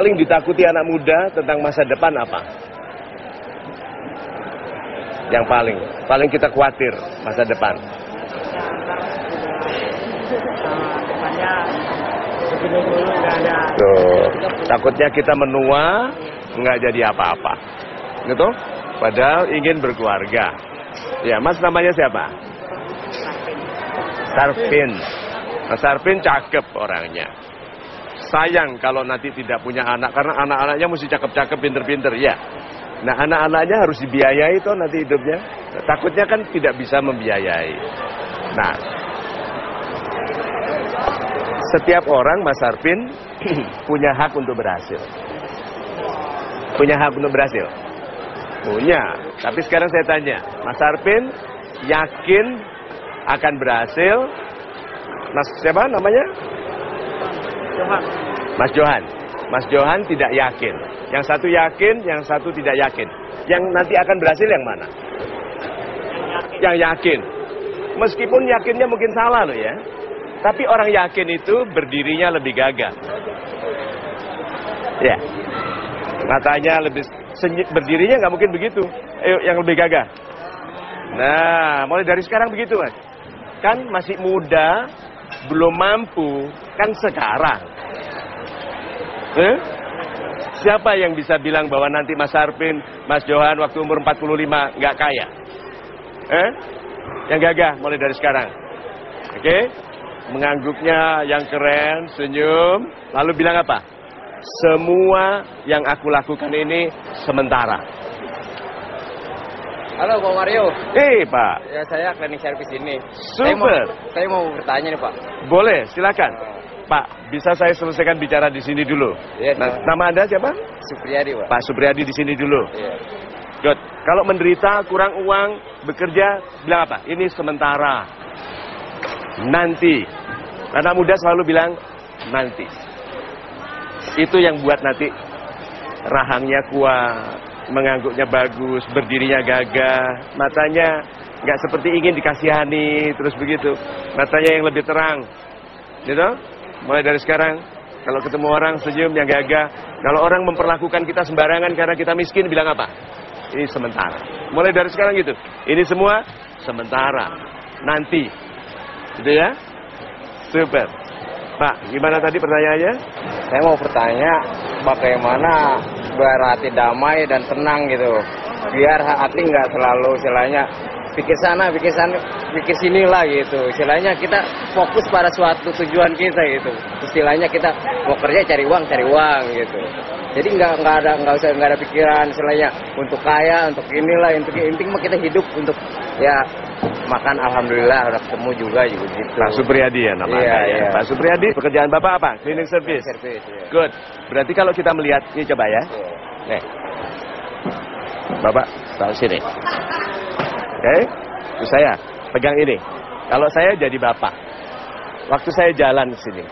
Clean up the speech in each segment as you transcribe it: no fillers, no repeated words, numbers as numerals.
paling ditakuti anak muda tentang masa depan apa? Yang paling kita khawatir masa depan. Depannya begini dulu nggak ada. Tuh, takutnya kita menua nggak jadi apa-apa, gitu? Padahal ingin berkeluarga. Ya, Mas namanya siapa? Sarpin. Mas Sarpin cakep orangnya. Sayang kalau nanti tidak punya anak, karena anak-anaknya mesti cakep-cakep, pinter-pinter, ya. Nah, anak-anaknya harus dibiayai toh nanti hidupnya. Nah, takutnya kan tidak bisa membiayai. Nah, setiap orang, Mas Sarpin, punya hak untuk berhasil. Punya hak untuk berhasil? Punya. Tapi sekarang saya tanya, Mas Sarpin yakin akan berhasil? Mas siapa namanya? Johan. Mas Johan. Mas Johan tidak yakin. Yang satu yakin, yang satu tidak yakin. Yang nanti akan berhasil yang mana? Yang yakin. Meskipun yakinnya mungkin salah loh ya. Tapi orang yakin itu berdirinya lebih gagah. Ya. Matanya lebih berdirinya nggak mungkin begitu. Ayo yang lebih gagah. Nah, mulai dari sekarang begitu, Mas. Kan masih muda, belum mampu, kan sekarang. Siapa yang bisa bilang bahwa nanti Mas Sarpin, Mas Johan waktu umur 45 nggak kaya? Yang gagah mulai dari sekarang. Oke? Mengangguknya yang keren, senyum, lalu bilang apa? Semua yang aku lakukan ini sementara. Halo Pak Mario. Pak. Ya saya cleaning service ini. Super. Saya mau bertanya nih Pak. Boleh, silakan. Pak, bisa saya selesaikan bicara di sini dulu? Iya. Nama Anda siapa? Supriyadi Pak. Pak Supriyadi di sini dulu. Iya. Good. Kalau menderita, kurang uang, bekerja, bilang apa? Ini sementara. Nanti. Anak muda selalu bilang nanti. Itu yang buat nanti rahangnya kuat, mengangguknya bagus, berdirinya gagah, matanya nggak seperti ingin dikasihani, terus begitu. Matanya yang lebih terang, gitu. Mulai dari sekarang, kalau ketemu orang senyum yang gagah. Kalau orang memperlakukan kita sembarangan karena kita miskin, bilang apa? Ini sementara. Mulai dari sekarang gitu. Ini semua sementara. Nanti, gitu ya. Super. Pak, gimana tadi pertanyaannya? Saya mau bertanya bagaimana biar hati damai dan tenang gitu. Biar hati nggak selalu istilahnya pikir sana, pikir sini lah gitu. Istilahnya kita fokus pada suatu tujuan kita gitu. Istilahnya kita mau kerja cari uang gitu. Jadi nggak ada pikiran istilahnya untuk kaya, untuk inilah, untuk intinya kita hidup untuk ya makan alhamdulillah udah ketemu juga gitu. Pak Supriyadi ya namanya. Iya. Pak Supriyadi, pekerjaan Bapak apa? Cleaning service. Iya. Good. Berarti kalau kita melihat ini coba ya. Iya. Nih. Bapak tahu sini. Oke, itu saya pegang ini. Kalau saya jadi bapak, waktu saya jalan ke sini,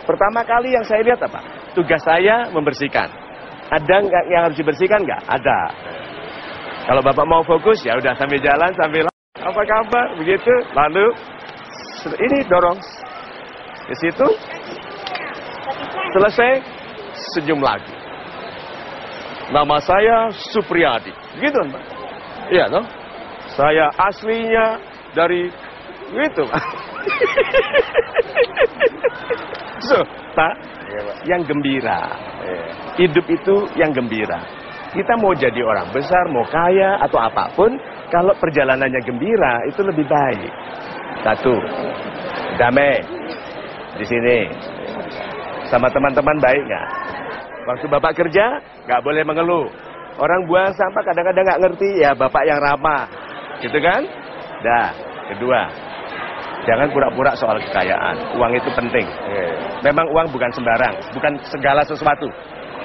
pertama kali yang saya lihat apa? Tugas saya membersihkan. Ada nggak yang harus dibersihkan nggak? Ada. Kalau bapak mau fokus ya udah sambil jalan sambil apa kabar begitu, lalu ini dorong ke situ, selesai senyum lagi. Nama saya Supriyadi, gitu Pak. Iya toh? Saya aslinya dari gitu. So, Pak, yang gembira. Hidup itu yang gembira. Kita mau jadi orang besar, mau kaya atau apapun, kalau perjalanannya gembira itu lebih baik. Satu, damai di sini. Sama teman-teman baik nggak? Waktu Bapak kerja nggak boleh mengeluh. Orang buang sampah kadang-kadang nggak ngerti, ya Bapak yang ramah. Gitu kan? Dah, kedua, jangan pura-pura soal kekayaan. Uang itu penting. Memang uang bukan sembarang, bukan segala sesuatu,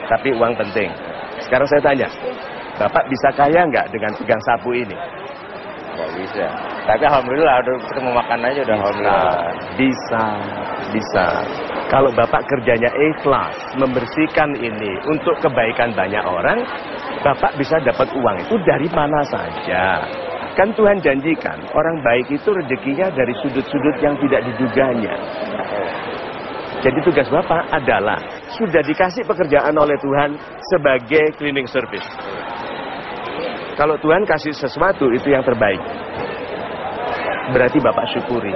tapi uang penting. Sekarang saya tanya, Bapak bisa kaya nggak dengan pegang sapu ini? Nggak bisa. Tapi alhamdulillah udah ketemu makan aja udah alhamdulillah. Bisa. Kalau Bapak kerjanya ikhlas, membersihkan ini untuk kebaikan banyak orang, Bapak bisa dapat uang itu dari mana saja. Kan Tuhan janjikan, orang baik itu rezekinya dari sudut-sudut yang tidak diduganya. Jadi tugas Bapak adalah sudah dikasih pekerjaan oleh Tuhan sebagai cleaning service. Kalau Tuhan kasih sesuatu itu yang terbaik, berarti Bapak syukuri.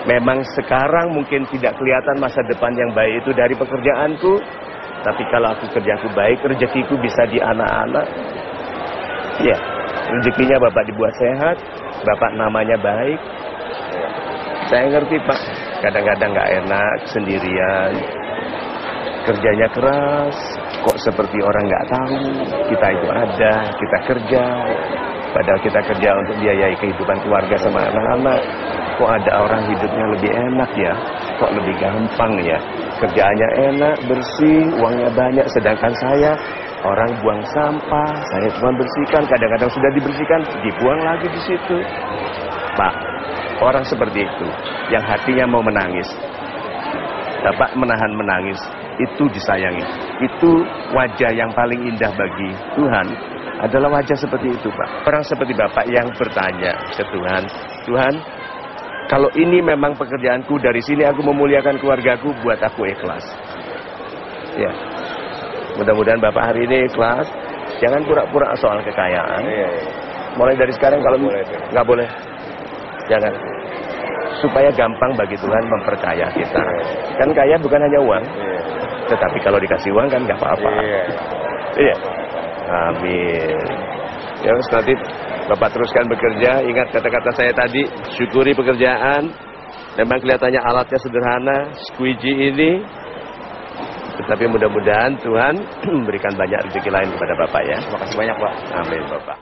Memang sekarang mungkin tidak kelihatan masa depan yang baik itu dari pekerjaanku, tapi kalau aku kerjaku baik, rezekiku bisa di anak-anak. Ya, rezekinya Bapak dibuat sehat, Bapak namanya baik. Saya ngerti Pak, kadang-kadang nggak enak sendirian, kerjanya keras, kok seperti orang nggak tahu kita itu ada, kita kerja, padahal kita kerja untuk biayai kehidupan keluarga sama anak-anak. Kok ada orang hidupnya lebih enak ya, kok lebih gampang ya, kerjaannya enak, bersih, uangnya banyak, sedangkan saya orang buang sampah, saya cuma bersihkan, kadang-kadang sudah dibersihkan, dibuang lagi di situ. Pak, orang seperti itu, yang hatinya mau menangis, Bapak menahan menangis, itu disayangi. Itu wajah yang paling indah bagi Tuhan, adalah wajah seperti itu Pak. Orang seperti Bapak yang bertanya ke Tuhan, Tuhan, kalau ini memang pekerjaanku, dari sini aku memuliakan keluargaku, buat aku ikhlas. Ya, mudah-mudahan Bapak hari ini ikhlas. Jangan pura-pura soal kekayaan. Mulai dari sekarang kalau nggak boleh, jangan. Supaya gampang bagi Tuhan memperkaya kita. Kan kaya bukan hanya uang, tetapi kalau dikasih uang kan nggak apa-apa. Iya. Amin. Ya, nanti Bapak teruskan bekerja. Ingat kata-kata saya tadi, syukuri pekerjaan. Memang kelihatannya alatnya sederhana, squeegee ini, tetapi mudah-mudahan Tuhan memberikan banyak rezeki lain kepada Bapak ya. Terima kasih banyak Pak. Amin Bapak.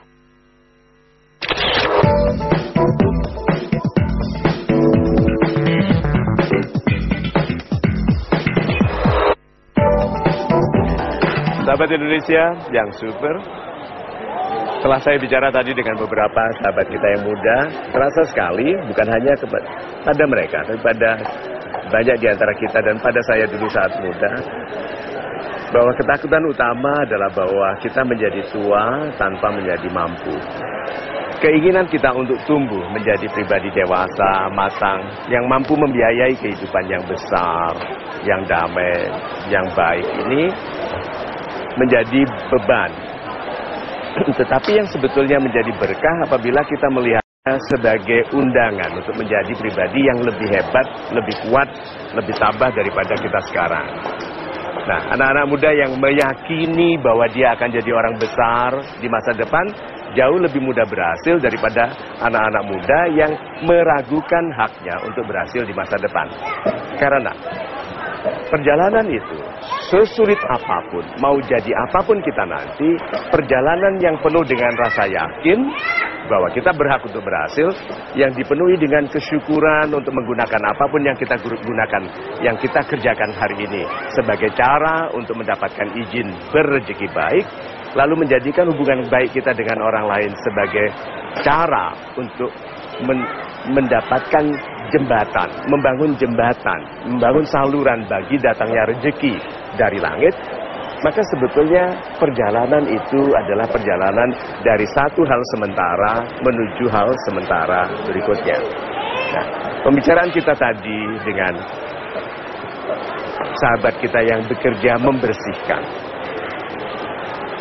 Sahabat Indonesia yang super, setelah saya bicara tadi dengan beberapa sahabat kita yang muda, terasa sekali bukan hanya pada mereka, tapi pada banyak di antara kita dan pada saya dulu saat muda, bahwa ketakutan utama adalah bahwa kita menjadi tua tanpa menjadi mampu. Keinginan kita untuk tumbuh menjadi pribadi dewasa, matang, yang mampu membiayai kehidupan yang besar, yang damai, yang baik ini menjadi beban. Tetapi yang sebetulnya menjadi berkah apabila kita melihatnya sebagai undangan untuk menjadi pribadi yang lebih hebat, lebih kuat, lebih tabah daripada kita sekarang. Nah, anak-anak muda yang meyakini bahwa dia akan jadi orang besar di masa depan, jauh lebih mudah berhasil daripada anak-anak muda yang meragukan haknya untuk berhasil di masa depan. Karena perjalanan itu, sesulit apapun, mau jadi apapun kita nanti, perjalanan yang penuh dengan rasa yakin bahwa kita berhak untuk berhasil, yang dipenuhi dengan kesyukuran untuk menggunakan apapun yang kita gunakan, yang kita kerjakan hari ini, sebagai cara untuk mendapatkan izin berrezeki baik, lalu menjadikan hubungan baik kita dengan orang lain sebagai cara untuk mendapatkan jembatan, membangun saluran bagi datangnya rezeki dari langit. Maka sebetulnya perjalanan itu adalah perjalanan dari satu hal sementara menuju hal sementara berikutnya. Nah, pembicaraan kita tadi dengan sahabat kita yang bekerja membersihkan,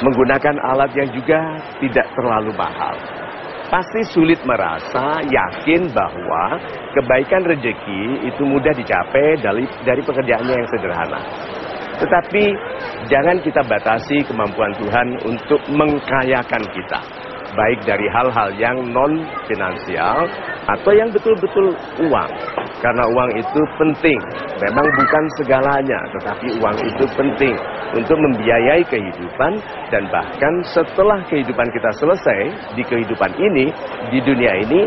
menggunakan alat yang juga tidak terlalu mahal, pasti sulit merasa yakin bahwa kebaikan rezeki itu mudah dicapai dari pekerjaannya yang sederhana. Tetapi jangan kita batasi kemampuan Tuhan untuk mengkayakan kita, baik dari hal-hal yang non-finansial atau yang betul-betul uang. Karena uang itu penting, memang bukan segalanya, tetapi uang itu penting untuk membiayai kehidupan. Dan bahkan setelah kehidupan kita selesai di kehidupan ini, di dunia ini,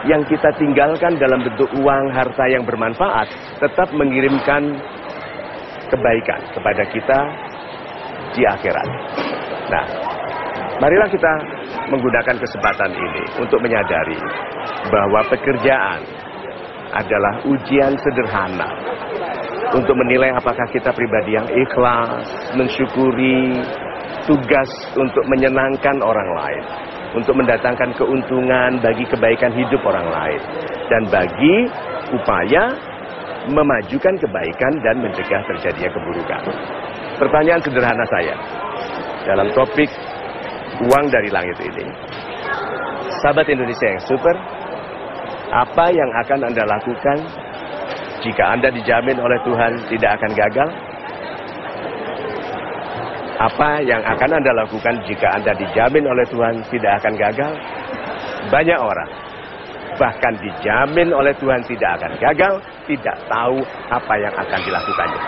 yang kita tinggalkan dalam bentuk uang, harta yang bermanfaat, tetap mengirimkan kebaikan kepada kita di akhirat. Nah, marilah kita menggunakan kesempatan ini untuk menyadari bahwa pekerjaan adalah ujian sederhana untuk menilai apakah kita pribadi yang ikhlas, mensyukuri tugas untuk menyenangkan orang lain, untuk mendatangkan keuntungan bagi kebaikan hidup orang lain, dan bagi upaya memajukan kebaikan dan mencegah terjadinya keburukan. Pertanyaan sederhana saya dalam topik uang dari langit ini. Sahabat Indonesia yang super, apa yang akan Anda lakukan jika Anda dijamin oleh Tuhan tidak akan gagal? Apa yang akan Anda lakukan jika Anda dijamin oleh Tuhan tidak akan gagal? Banyak orang bahkan dijamin oleh Tuhan tidak akan gagal, tidak tahu apa yang akan dilakukannya.